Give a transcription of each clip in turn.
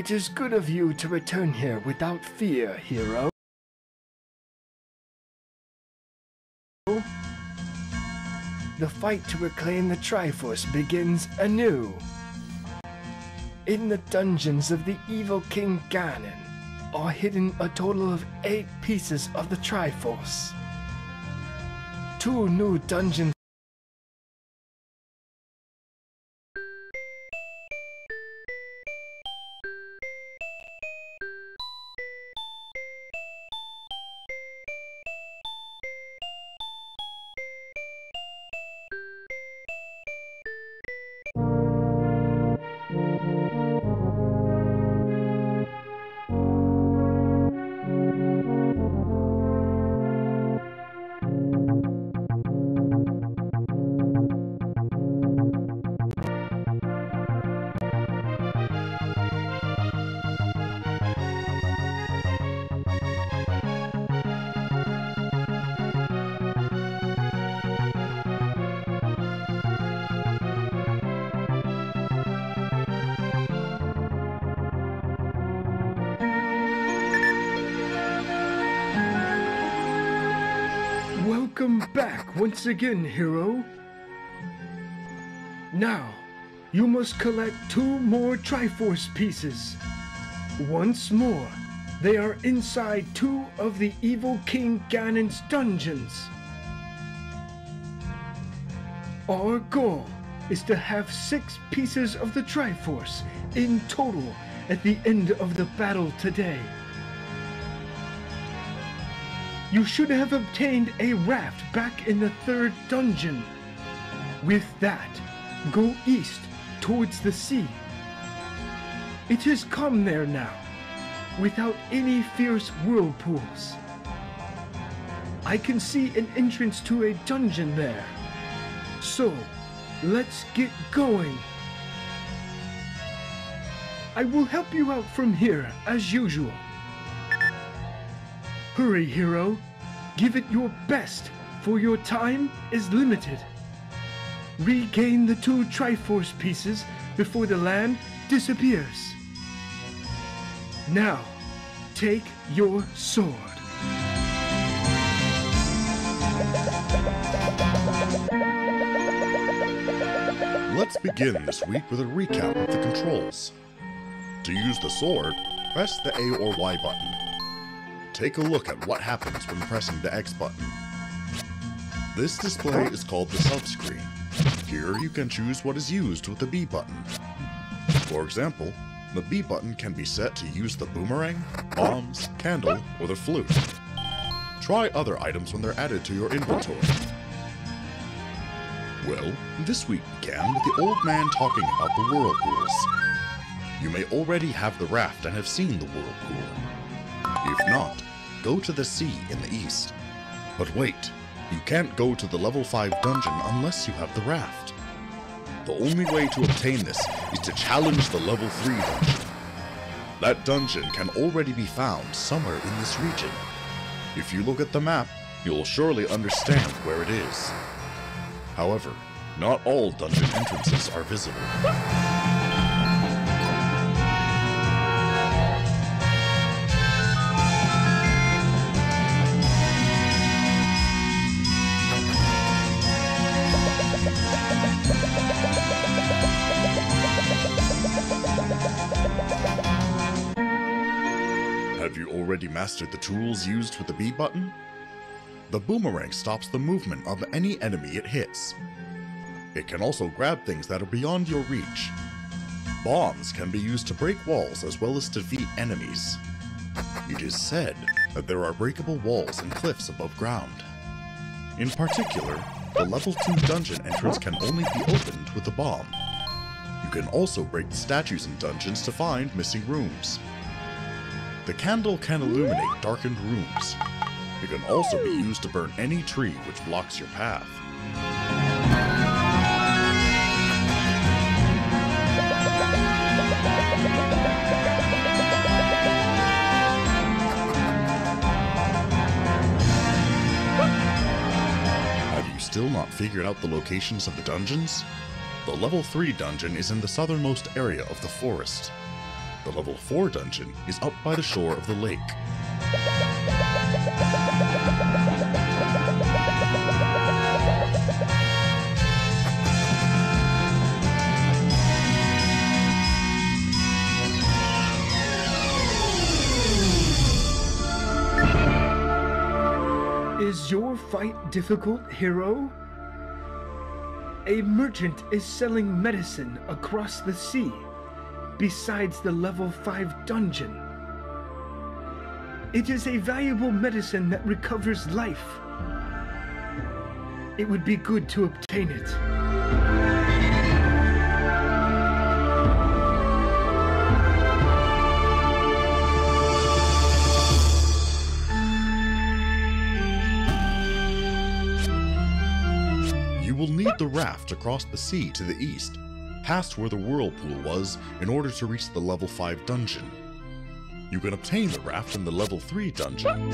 It is good of you to return here without fear, hero. The fight to reclaim the Triforce begins anew. In the dungeons of the evil King Ganon are hidden a total of 8 pieces of the Triforce. 2 new dungeons Welcome back once again, hero. Now, you must collect 2 more Triforce pieces. Once more, they are inside 2 of the evil King Ganon's dungeons. Our goal is to have 6 pieces of the Triforce in total at the end of the battle today. You should have obtained a raft back in the 3rd dungeon. With that, go east towards the sea. It has come there now, without any fierce whirlpools. I can see an entrance to a dungeon there. So, let's get going. I will help you out from here, as usual. Hurry, hero. Give it your best, for your time is limited. Regain the 2 Triforce pieces before the land disappears. Now, take your sword. Let's begin this week with a recap of the controls. To use the sword, press the A or Y button. Take a look at what happens when pressing the X button. This display is called the subscreen. Here you can choose what is used with the B button. For example, the B button can be set to use the boomerang, bombs, candle, or the flute. Try other items when they're added to your inventory. Well, this week began with the old man talking about the whirlpools. You may already have the raft and have seen the whirlpool. If not, go to the sea in the east. But wait, you can't go to the level 5 dungeon unless you have the raft. The only way to obtain this is to challenge the level 3 dungeon. That dungeon can already be found somewhere in this region. If you look at the map, you'll surely understand where it is. However, not all dungeon entrances are visible. Have you already mastered the tools used with the B button? The boomerang stops the movement of any enemy it hits. It can also grab things that are beyond your reach. Bombs can be used to break walls as well as defeat enemies. It is said that there are breakable walls and cliffs above ground. In particular, the level 2 dungeon entrance can only be opened with a bomb. You can also break the statues in dungeons to find missing rooms. The candle can illuminate darkened rooms. It can also be used to burn any tree which blocks your path. Have you still not figured out the locations of the dungeons? The level 3 dungeon is in the southernmost area of the forest. The level 4 dungeon is up by the shore of the lake. Is your fight difficult, hero? A merchant is selling medicine across the sea, besides the level 5 dungeon. It is a valuable medicine that recovers life. It would be good to obtain it. You will need the raft to cross the sea to the east, past where the whirlpool was, in order to reach the level 5 dungeon. You can obtain the raft in the level 3 dungeon.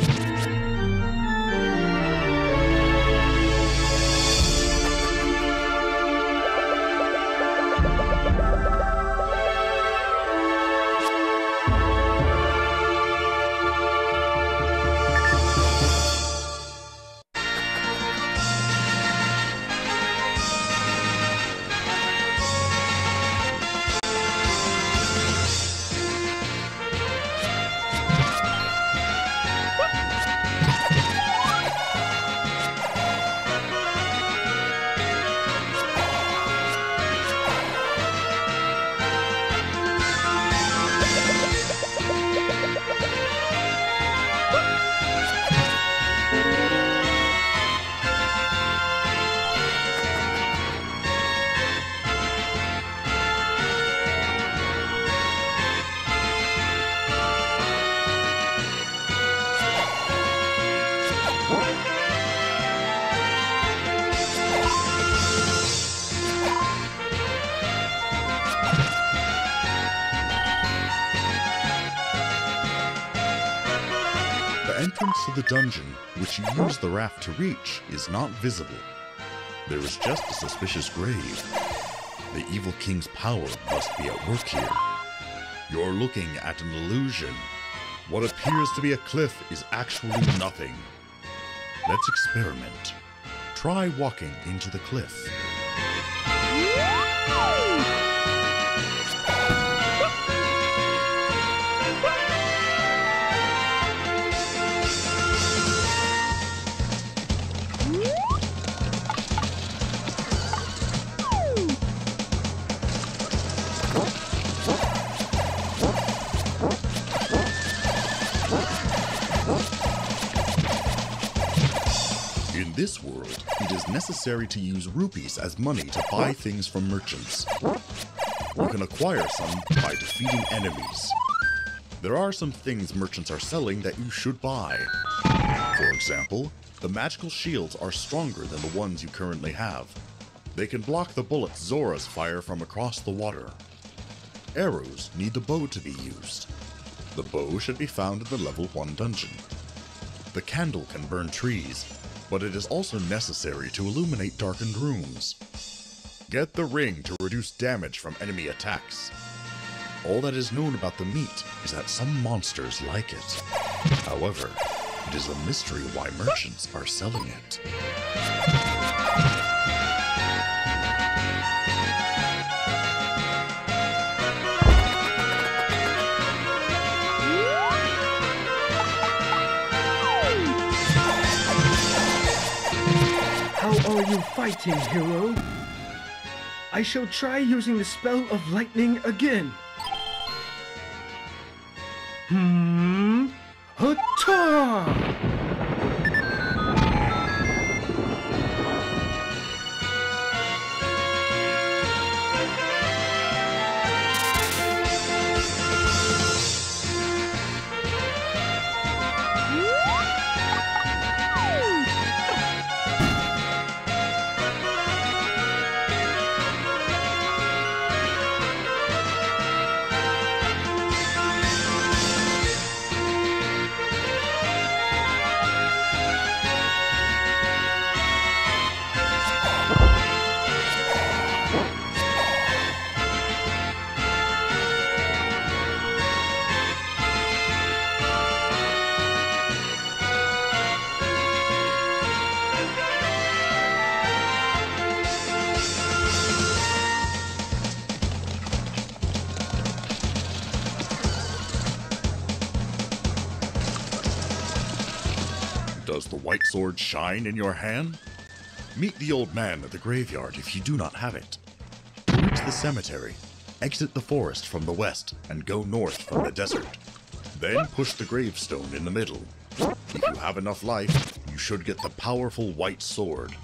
The entrance to the dungeon, which you use the raft to reach, is not visible. There is just a suspicious grave. The evil king's power must be at work here. You're looking at an illusion. What appears to be a cliff is actually nothing. Let's experiment. Try walking into the cliff. In this world, it is necessary to use rupees as money to buy things from merchants. You can acquire some by defeating enemies. There are some things merchants are selling that you should buy. For example, the magical shields are stronger than the ones you currently have. They can block the bullets Zora's fire from across the water. Arrows need the bow to be used. The bow should be found in the level 1 dungeon. The candle can burn trees, but it is also necessary to illuminate darkened rooms. Get the ring to reduce damage from enemy attacks. All that is known about the meat is that some monsters like it. However, it is a mystery why merchants are selling it. How are you fighting, hero? I shall try using the spell of lightning again. Hata! Does the white sword shine in your hand? Meet the old man at the graveyard if you do not have it. Reach the cemetery, exit the forest from the west, and go north from the desert. Then push the gravestone in the middle. If you have enough life, you should get the powerful white sword.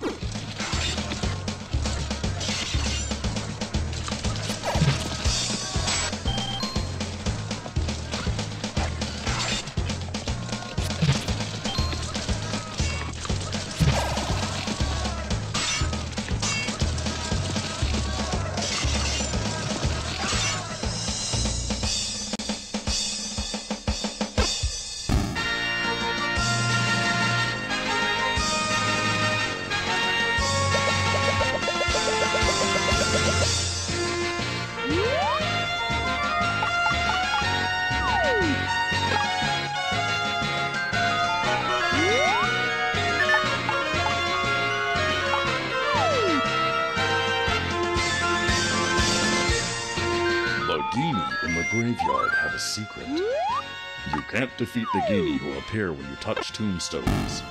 Graveyard have a secret. You can't defeat the Genie who appear when you touch tombstones.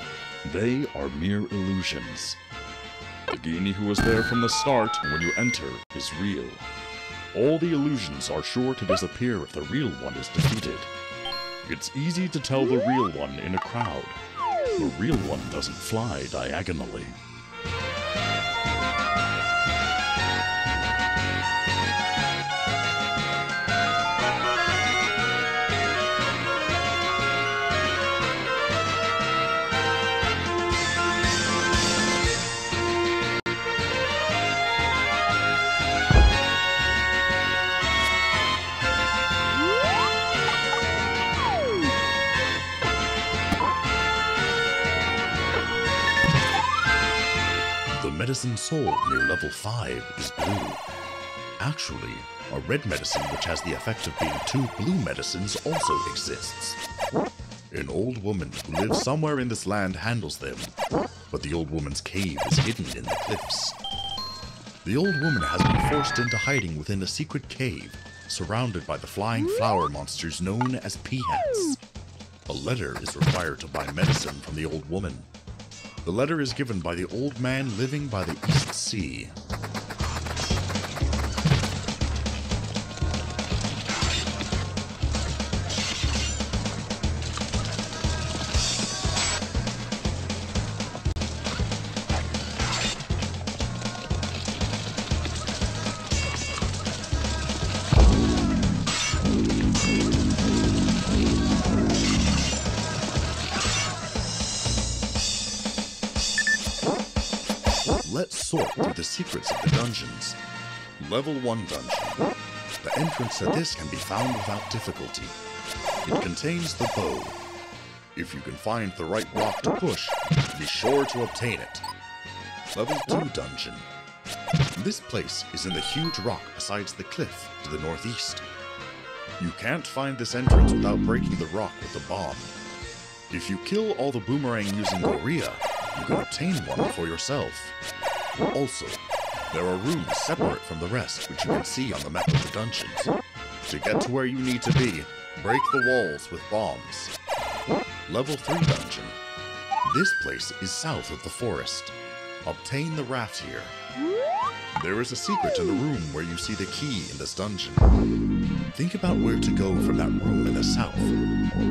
They are mere illusions. The Genie who was there from the start when you enter is real. All the illusions are sure to disappear if the real one is defeated. It's easy to tell the real one in a crowd. The real one doesn't fly diagonally. Medicine sold near level 5 is blue. Actually, a red medicine which has the effect of being 2 blue medicines also exists. An old woman who lives somewhere in this land handles them, but the old woman's cave is hidden in the cliffs. The old woman has been forced into hiding within a secret cave, surrounded by the flying flower monsters known as peahats. A letter is required to buy medicine from the old woman. The letter is given by the old man living by the East Sea. Let's sort through the secrets of the dungeons. Level 1 dungeon. The entrance to this can be found without difficulty. It contains the bow. If you can find the right rock to push, be sure to obtain it. Level 2 dungeon. This place is in the huge rock besides the cliff to the northeast. You can't find this entrance without breaking the rock with a bomb. If you kill all the boomerang using Gorilla, you can obtain one for yourself. Also, there are rooms separate from the rest which you can see on the map of the dungeons. To get to where you need to be, break the walls with bombs. Level 3 dungeon. This place is south of the forest. Obtain the raft here. There is a secret in the room where you see the key in this dungeon. Think about where to go from that room in the south,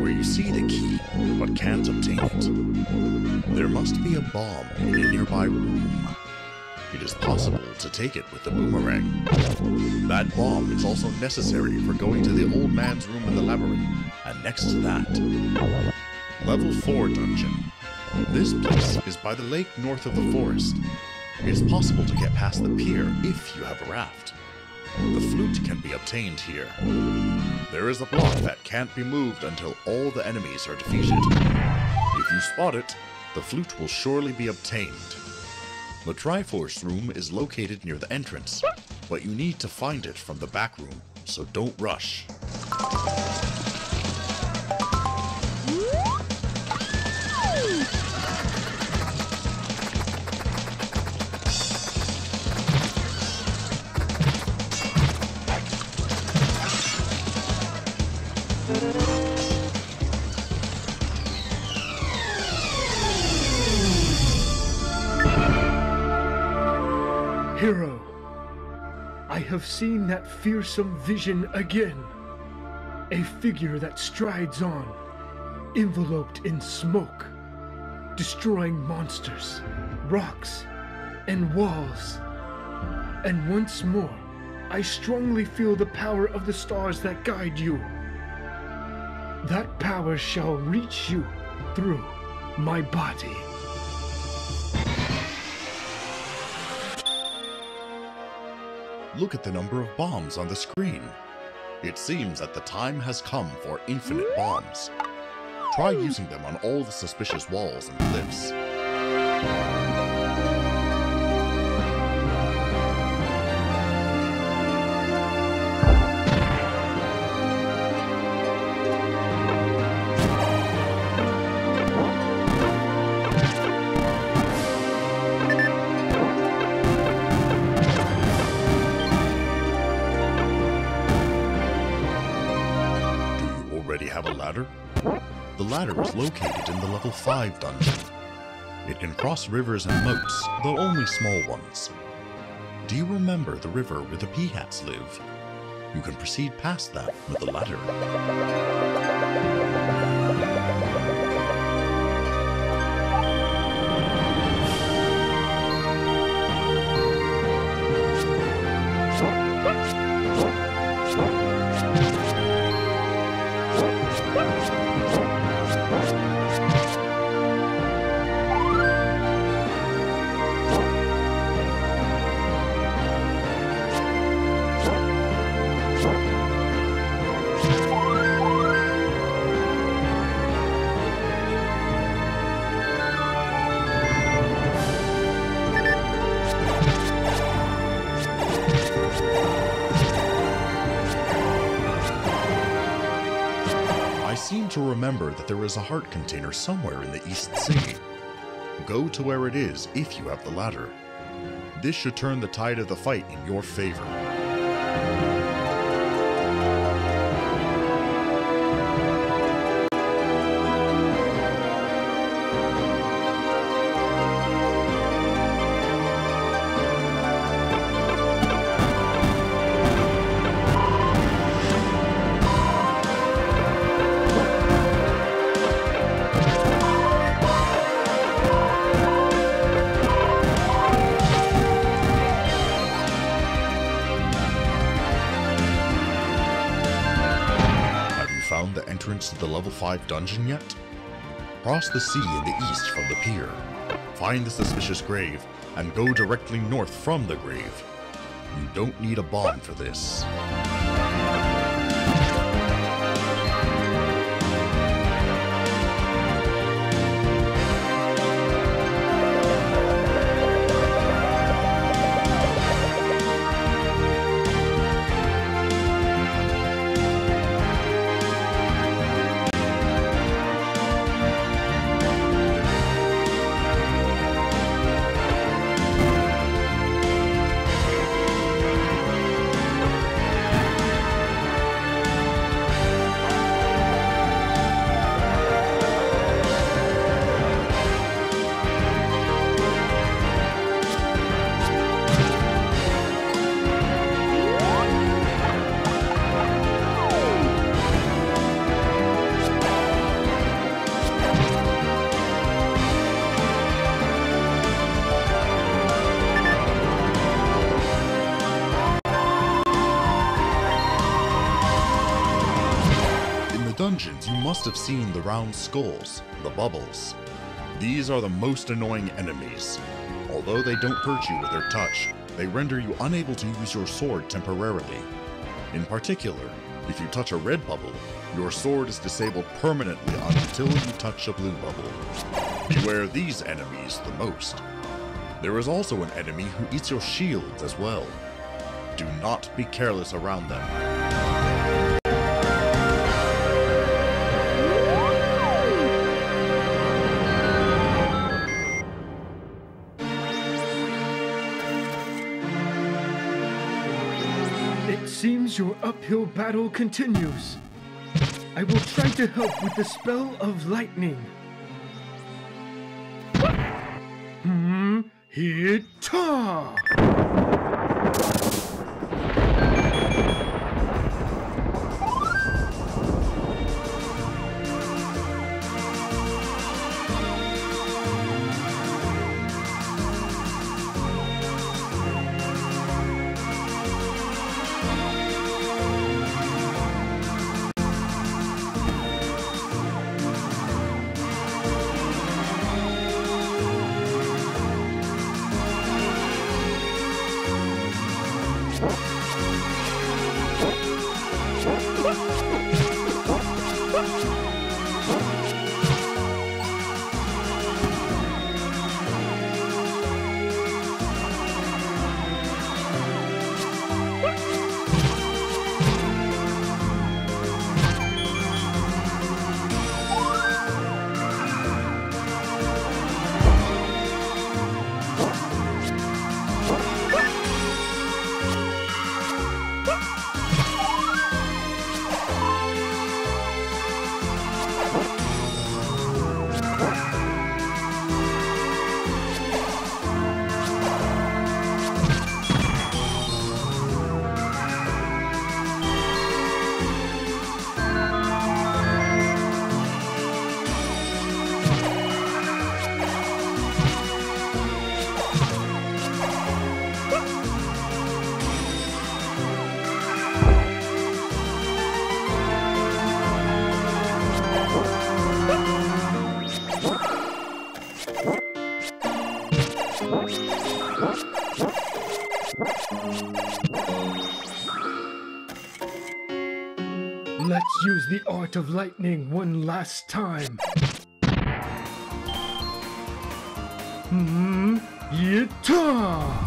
where you see the key, but can't obtain it. There must be a bomb in a nearby room. It is possible to take it with the boomerang. That bomb is also necessary for going to the old man's room in the labyrinth, and next to that, Level 4 dungeon. This place is by the lake north of the forest. It is possible to get past the pier if you have a raft. The flute can be obtained here. There is a block that can't be moved until all the enemies are defeated. If you spot it, the flute will surely be obtained. The Triforce room is located near the entrance, but you need to find it from the back room, so don't rush. have seen that fearsome vision again. A figure that strides on, enveloped in smoke, destroying monsters, rocks, and walls. And once more, I strongly feel the power of the stars that guide you. That power shall reach you through my body. Look at the number of bombs on the screen. It seems that the time has come for infinite bombs. Try using them on all the suspicious walls and cliffs. Have a ladder? The ladder is located in the level 5 dungeon. It can cross rivers and moats, though only small ones. Do you remember the river where the Peahats live? You can proceed past that with the ladder. To remember that there is a heart container somewhere in the East Sea. Go to where it is if you have the ladder. This should turn the tide of the fight in your favor. To the level 5 dungeon yet? Cross the sea in the east from the pier. Find the suspicious grave, and go directly north from the grave. You don't need a bomb for this. Dungeons, you must have seen the round skulls, the bubbles. These are the most annoying enemies. Although they don't hurt you with their touch, they render you unable to use your sword temporarily. In particular, if you touch a red bubble, your sword is disabled permanently until you touch a blue bubble. Beware these enemies the most. There is also an enemy who eats your shields as well. Do not be careless around them. Seems your uphill battle continues. I will try to help with the spell of lightning. Hit-ta! Let's use the art of lightning one last time. Yata!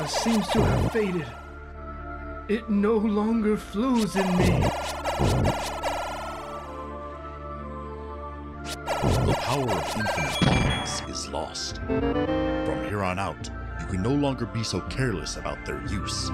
Seems to have faded. It no longer flows in me. The power of infinite bonds is lost. From here on out, you can no longer be so careless about their use.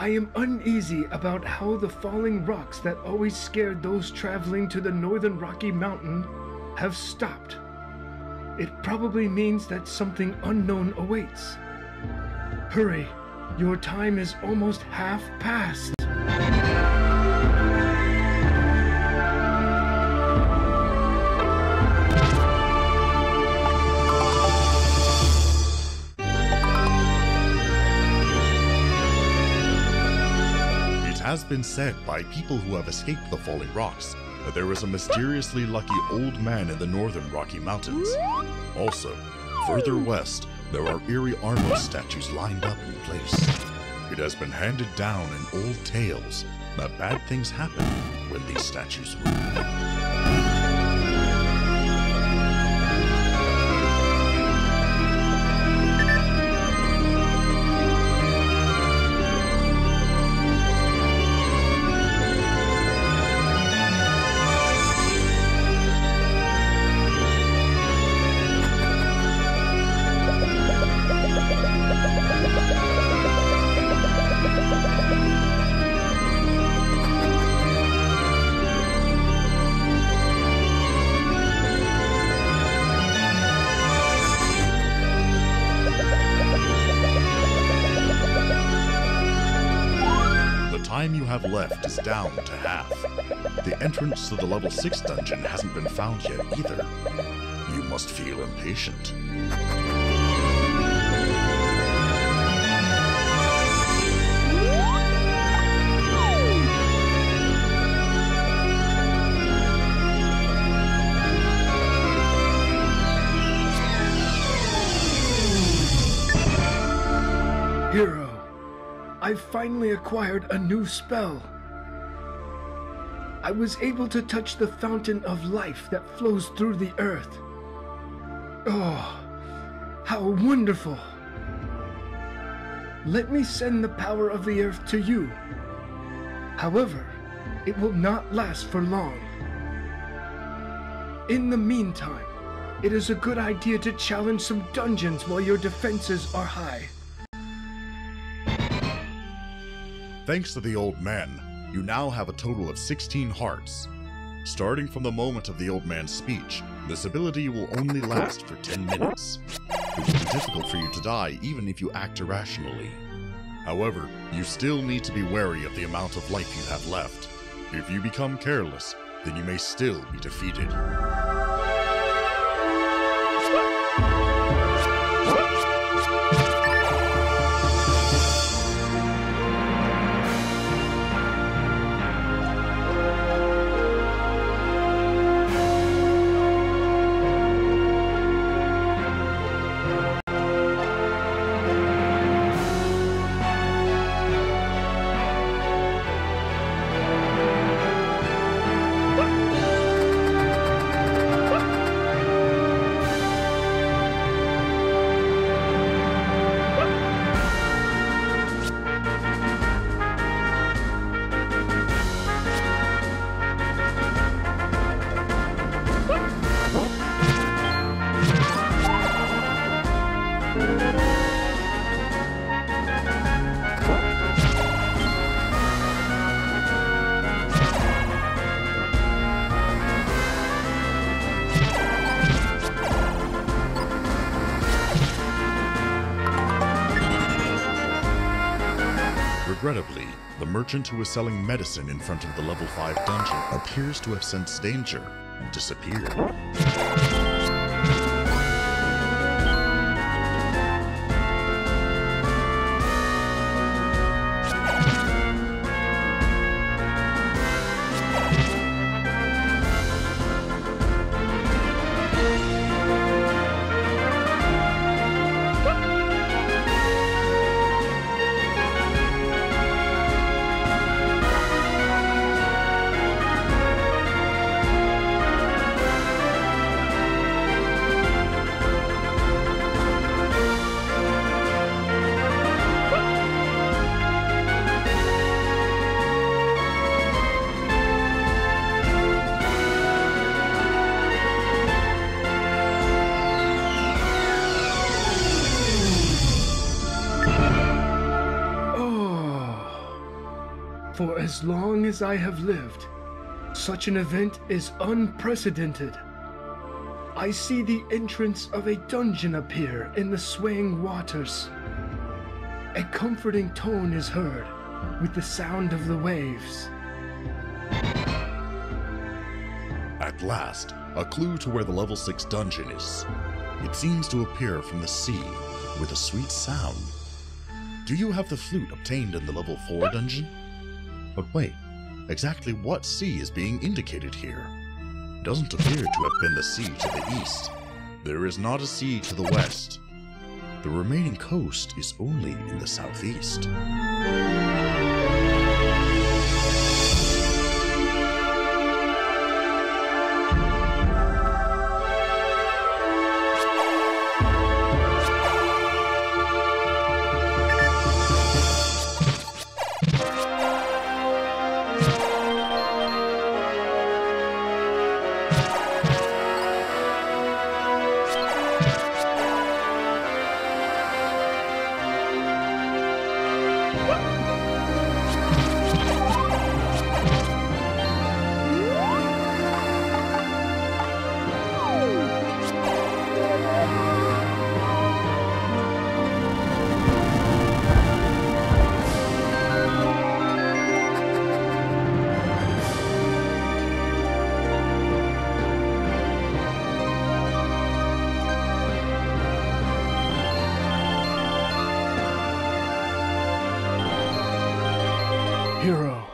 I am uneasy about how the falling rocks that always scared those traveling to the northern Rocky Mountain have stopped. It probably means that something unknown awaits. Hurry, your time is almost half past. It has been said by people who have escaped the falling rocks that there is a mysteriously lucky old man in the northern Rocky Mountains. Also, further west, there are eerie Arno statues lined up in place. It has been handed down in old tales that bad things happen when these statues move. Left is down to half. The entrance to the level 6 dungeon hasn't been found yet either. You must feel impatient. Hero, I've finally acquired a new spell. I was able to touch the fountain of life that flows through the earth. Oh, how wonderful! Let me send the power of the earth to you. However, it will not last for long. In the meantime, it is a good idea to challenge some dungeons while your defenses are high. Thanks to the old man, you now have a total of 16 hearts. Starting from the moment of the old man's speech, this ability will only last for 10 minutes. It will be difficult for you to die even if you act irrationally. However, you still need to be wary of the amount of life you have left. If you become careless, then you may still be defeated. Regrettably, the merchant who was selling medicine in front of the level 5 dungeon appears to have sensed danger and disappeared. For as long as I have lived, such an event is unprecedented. I see the entrance of a dungeon appear in the swaying waters. A comforting tone is heard with the sound of the waves. At last, a clue to where the level 6 dungeon is. It seems to appear from the sea with a sweet sound. Do you have the flute obtained in the level 4 dungeon? But wait, exactly what sea is being indicated here? It doesn't appear to have been the sea to the east. There is not a sea to the west. The remaining coast is only in the southeast. Hero,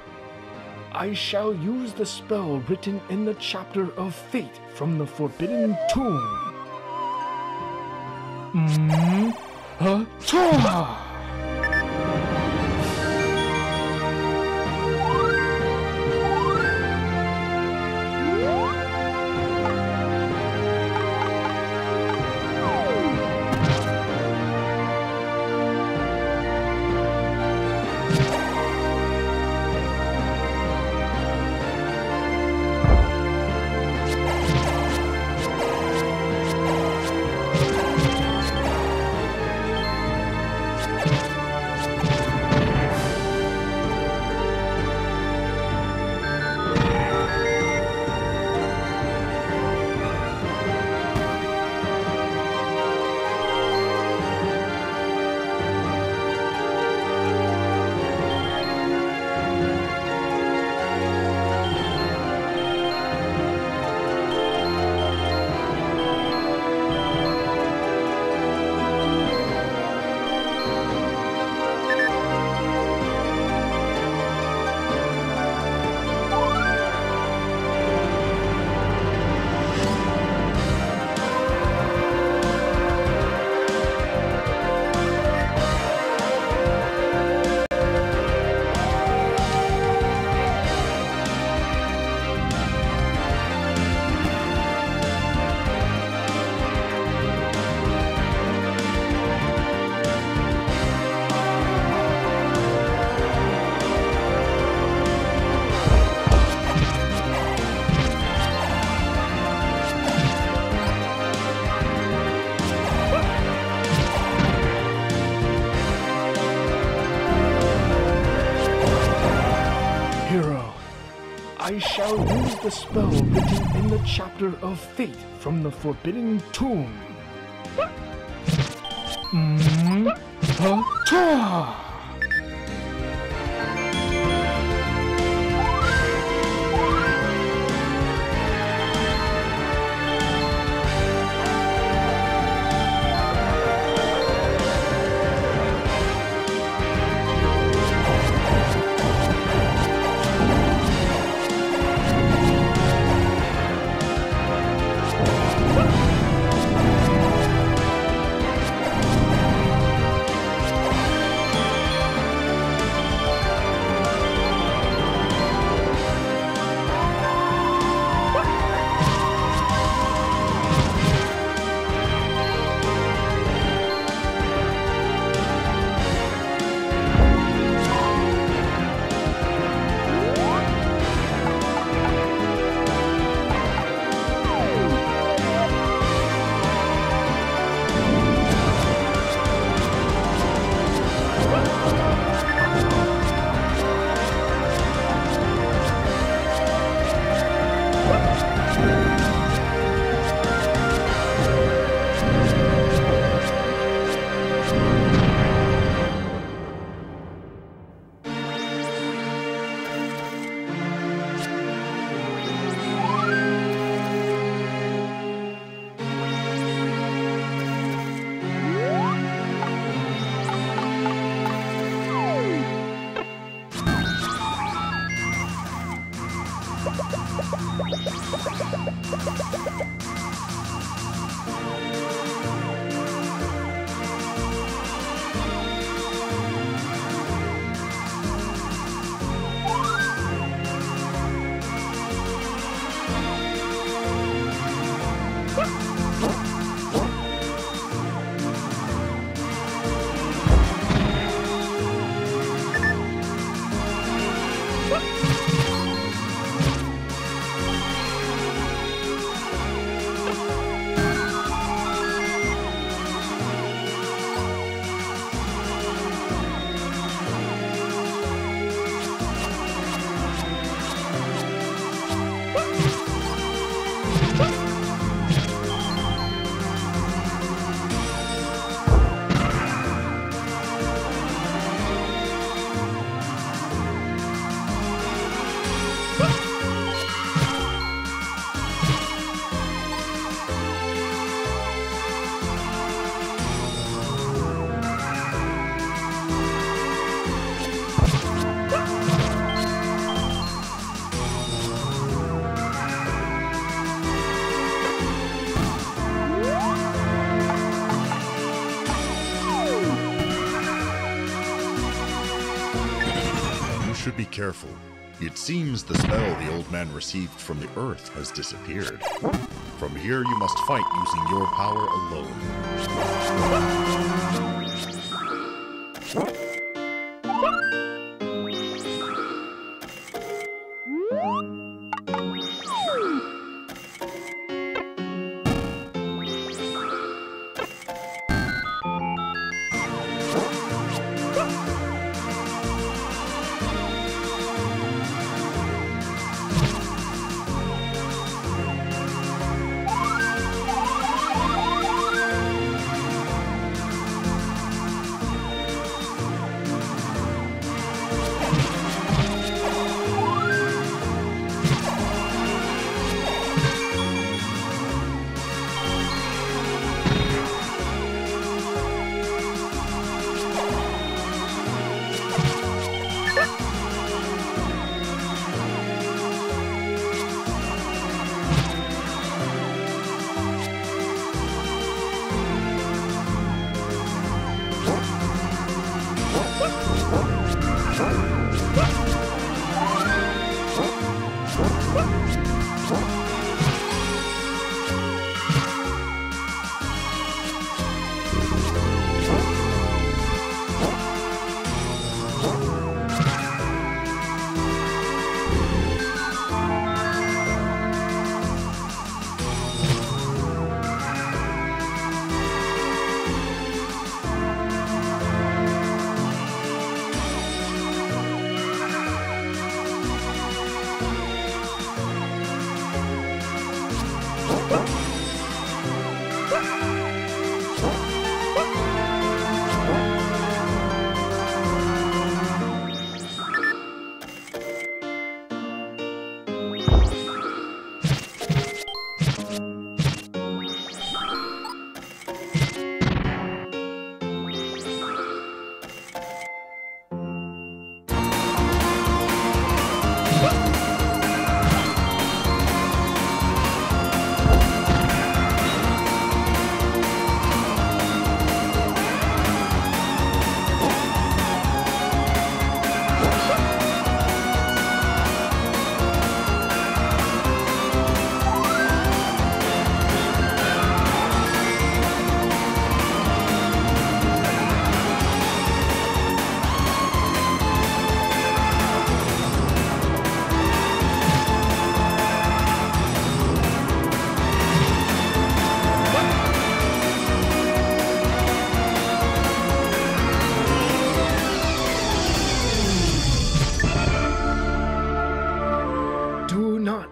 I shall use the spell written in the chapter of fate from the Forbidden Tomb. I shall use the spell written in the chapter of fate from the Forbidden Tomb. Should be careful. It seems the spell the old man received from the earth has disappeared. From here you must fight using your power alone.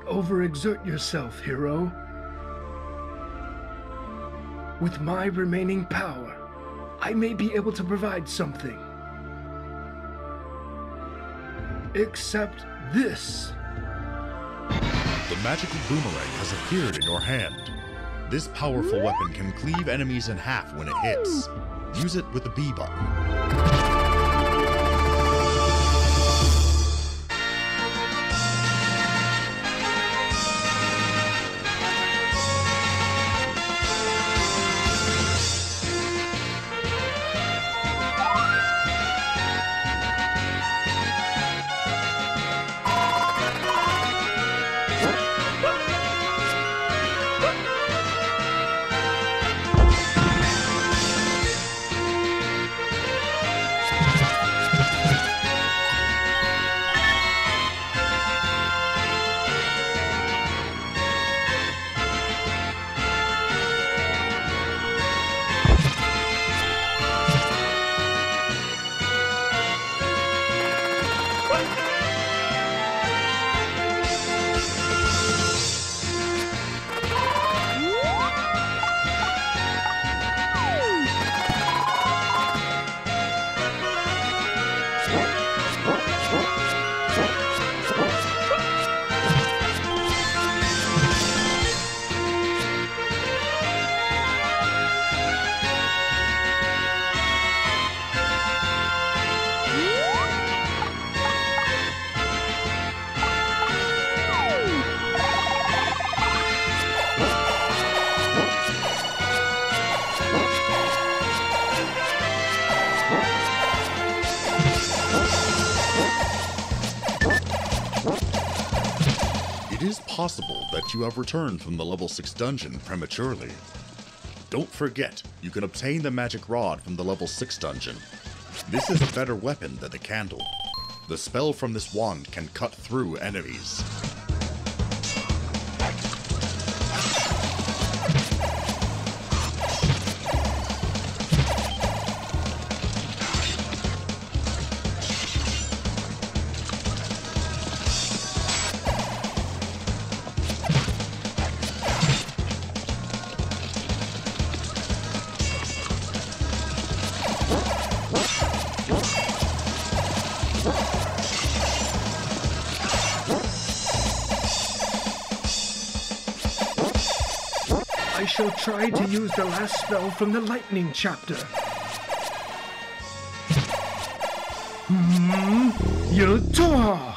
Overexert yourself, hero. With my remaining power, I may be able to provide something. Except this. The magical boomerang has appeared in your hand. This powerful weapon can cleave enemies in half when it hits. Use it with the B button. it is possible that you have returned from the level 6 dungeon prematurely. Don't forget, you can obtain the magic rod from the level 6 dungeon. This is a better weapon than the candle. The spell from this wand can cut through enemies. I shall try to use the last spell from the lightning chapter. Yata!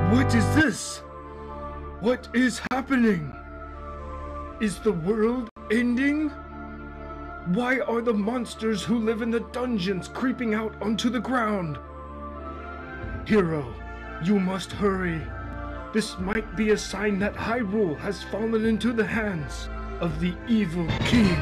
What is this? What is happening? Is the world ending? Why are the monsters who live in the dungeons creeping out onto the ground? Hero, you must hurry. This might be a sign that Hyrule has fallen into the hands of the evil king.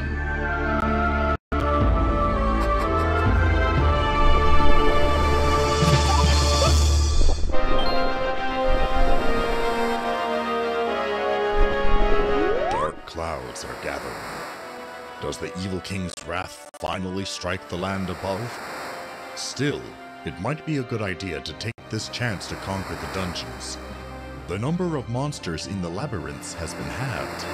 Clouds are gathering. Does the evil king's wrath finally strike the land above? Still, it might be a good idea to take this chance to conquer the dungeons. The number of monsters in the labyrinths has been halved.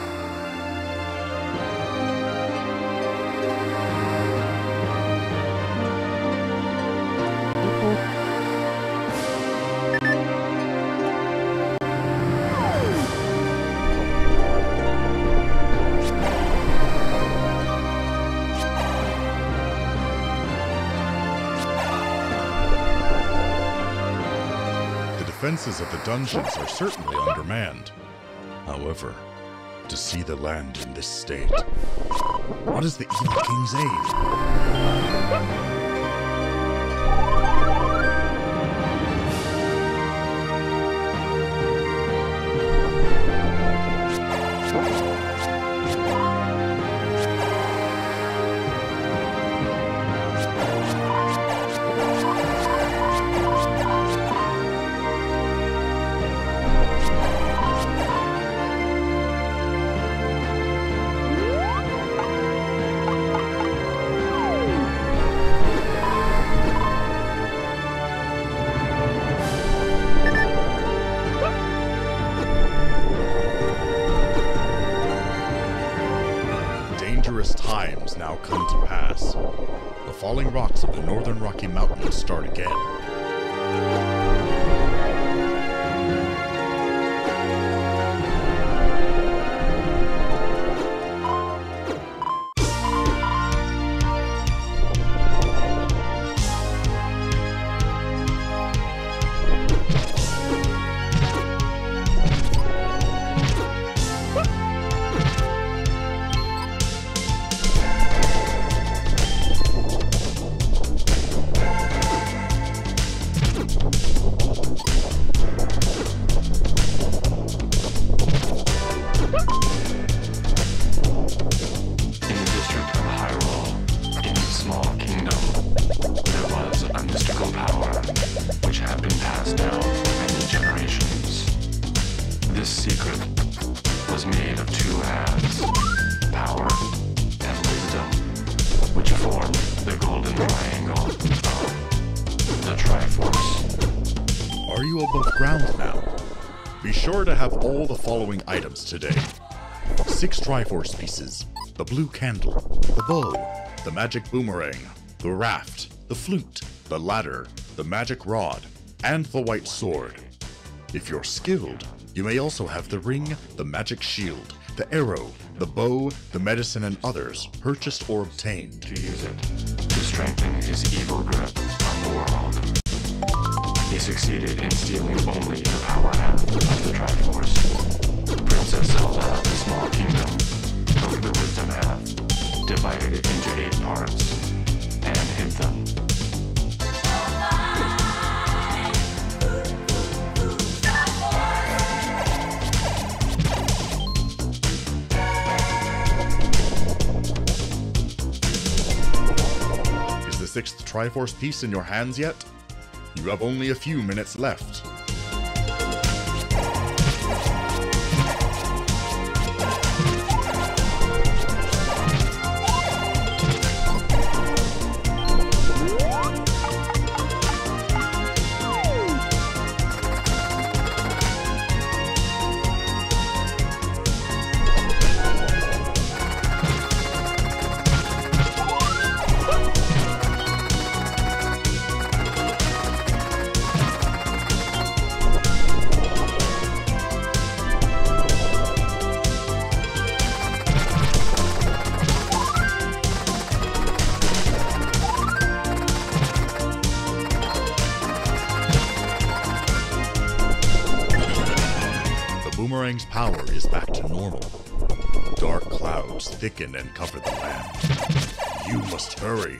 The defenses of the dungeons are certainly undermanned. However, to see the land in this state, what is the evil king's aim? now come to pass. The falling rocks of the northern Rocky Mountains start again. Are you above ground now? Be sure to have all the following items today. 6 Triforce pieces, the blue candle, the bow, the magic boomerang, the raft, the flute, the ladder, the magic rod, and the white sword. If you're skilled, you may also have the ring, the magic shield, the arrow, the bow, the medicine, and others purchased or obtained. To use it to strengthen his evil grip on the world. He succeeded in stealing only the power half of the Triforce. Princess Zelda of the Small Kingdom took the wisdom half, divided it into 8 parts, and hid them. Is the 6th Triforce piece in your hands yet? You have only a few minutes left. Boomerang's power is back to normal. Dark clouds thicken and cover the land. You must hurry.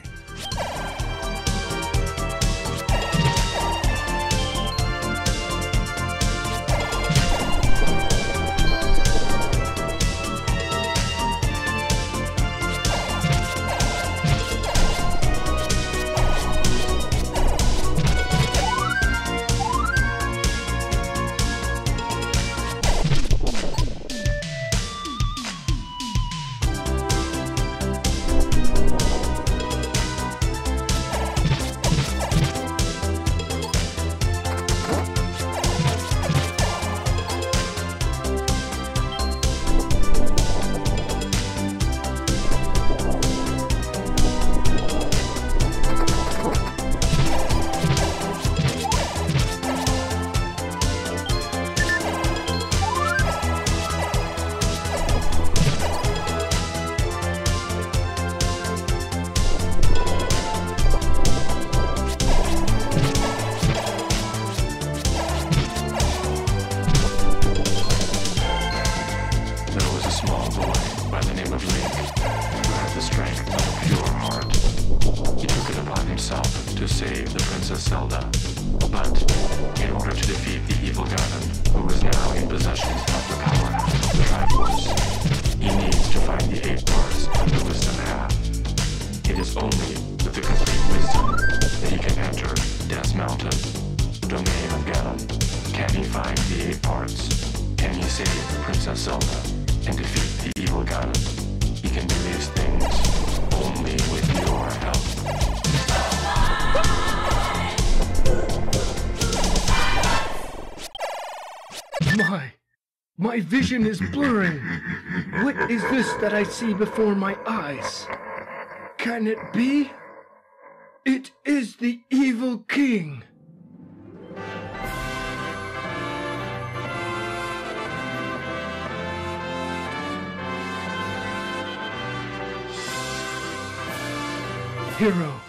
To save the Princess Zelda, but in order to defeat the evil Ganon, who is now in possession of the power half of the Triforce, he needs to find the 8 parts of the wisdom half. It is only with the complete wisdom that he can enter Death's Mountain, domain of Ganon. Can he find the 8 parts? Can he save Princess Zelda and defeat the evil Ganon? He can do these things only with your help. My vision is blurring. What is this that I see before my eyes? can it be? It is the evil king! Hero,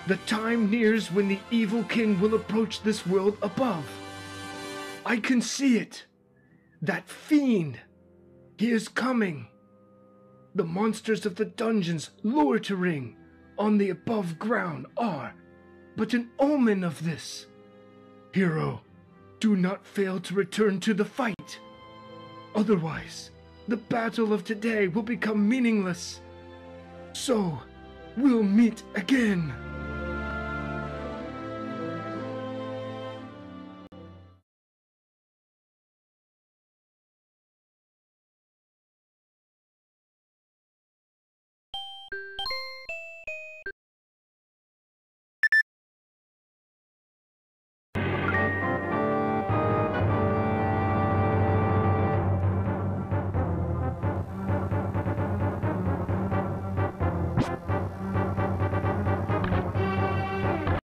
the time nears when the evil king will approach this world above. I can see it. That fiend. He is coming. The monsters of the dungeons loitering on the above ground are but an omen of this. Hero, do not fail to return to the fight. Otherwise, the battle of today will become meaningless. So, we'll meet again.